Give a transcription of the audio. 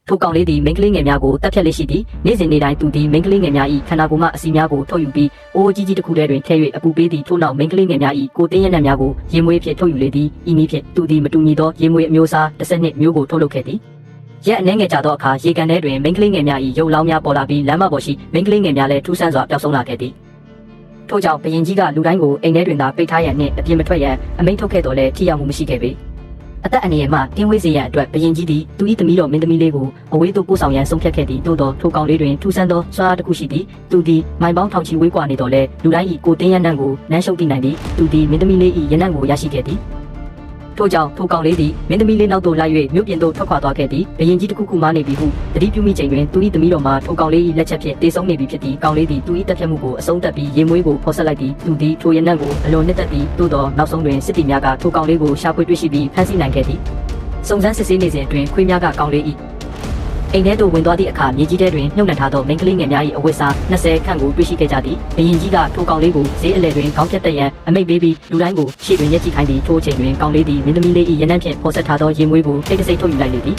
ထိုကောင်လေးသည်မိန်းကလေးငယ်များကိုတပ်ဖြတ်လေးရှိသည်နေ့စဉ်နေ့တိုင်းသူသည်မိန်းကလေးငယ်များ၏ခန္ဓာကိုယ်မှအစီများကိုထုတ်ယူပြီးအိုးကြီးကြီးတစ်ခုတည်းတွင်ထည့်၍အပူပေးသည်ထို့နောက်မိန်းကလေးငယ်များ၏ကိုယ်တင်းရနံ့များကိုရေမွေးဖြင့်ထုတ်ယူလေသည်ဤနည်းဖြင့်သူသည်မတူညီသောရေမွေးအမျိုးအစား12မျိုးကိုထုတ်လုပ်ခဲ့သည်ရက်အနှဲငယ်ကြာသောအခါရေကန်ထဲတွင်မိန်းကလေးငယ်များ၏ရုပ်လောင်းများပေါ်လာပြီးလမ်းမပေါ်ရှိမိန်းကလေးငယ်များလည်းထူးဆန်းစွာပျောက်ဆုံးလာခဲ့သည်ထို့ကြောင့်ဘရင်ကြီးကလူတိုင်းကိုအိမ်ထဲတွင်သာပိတ်ထားရန်နှင့်အပြင်မထွက်ရန်အမိန့်ထုတ်ခဲ့တော်လဲထိရောက်မှုမရှိခဲ့ပေအသက်အန္တရာယ်မှကင်းဝေးစေရန်အတွက်ဘရင်ကြီးသည်သူ၏သမီးတော်မင်းသမီးလေးကိုအဝေးသို့ပို့ဆောင်ရန်ဆုံးဖြတ်ခဲ့သည်သို့သောထိုကောင်လေးတွင်ထူးဆန်းသောစွမ်းအားတစ်ခုရှိသည်သူသည်မိုင်ပေါင်းထောင်ချီဝေးကွာနေတော်လဲလူတိုင်း၏ကိုတင်းရနံ့ကိုနမ်းရှုပ်သိနိုင်သည်သူသည်မင်းသမီးလေး၏ရနံ့ကိုရရှိခဲ့သည်ထို့ကြောင့်ထိုကောင်လေးသည်မင်းသမီးလေးနောက်သို့လိုက်၍မြို့ပြင်သို့ထွက်ခွာသွားခဲ့သည်ဘရင်ကြီးတစ်ခုခုမှနေပြီဟုတတိပြုမိချိန်တွင်သူ၏သမီးတော်မှာထိုကောင်လေး၏လက်ချက်ဖြင့်တေဆုံးနေပြီဖြစ်သည်ကောင်လေးသည်သူ၏တပ်ဖြတ်မှုကိုအဆုံးသတ်ပြီးရေမွေးကိုဖော်ဆက်လိုက်သည်သူသည်ထိုရနံ့ကိုအလွန်နှစ်သက်သည်သို့သောနောက်ဆုံးတွင်စစ်တီများကထိုကောင်လေးကိုရှာဖွေတွေ့ရှိပြီးဖမ်းဆီးနိုင်ခဲ့သည်စုံစမ်းစစ်ဆေးနေစဉ်အတွင်းခွေးများကကောင်လေး၏အိမ်ထဲသို့ဝင်သွားသည့်အခါမြေကြီးထဲတွင်မြုပ်နှံထားသောမိန်းကလေးငယ်များ၏အဝတ်စား20ခန့်ကိုတွေ့ရှိခဲ့ကြသည်ဘရင်ကြီးကထိုကောင်လေးကိုဈေးအလဲတွင်ခေါင်းဖြတ်တက်ရန်အမိန့်ပေးပြီးလူတိုင်းကိုရှေ့တွင်ရက်ကြည့်ခိုင်းသည်ထိုအချိန်တွင်ကောင်လေးသည်မင်းသမီးလေး၏ရနံ့ဖြင့်ဖော်ဆက်ထားသောရေမွေးကိုတိတ်တဆိတ်ထုတ်ယူလိုက်လေသည်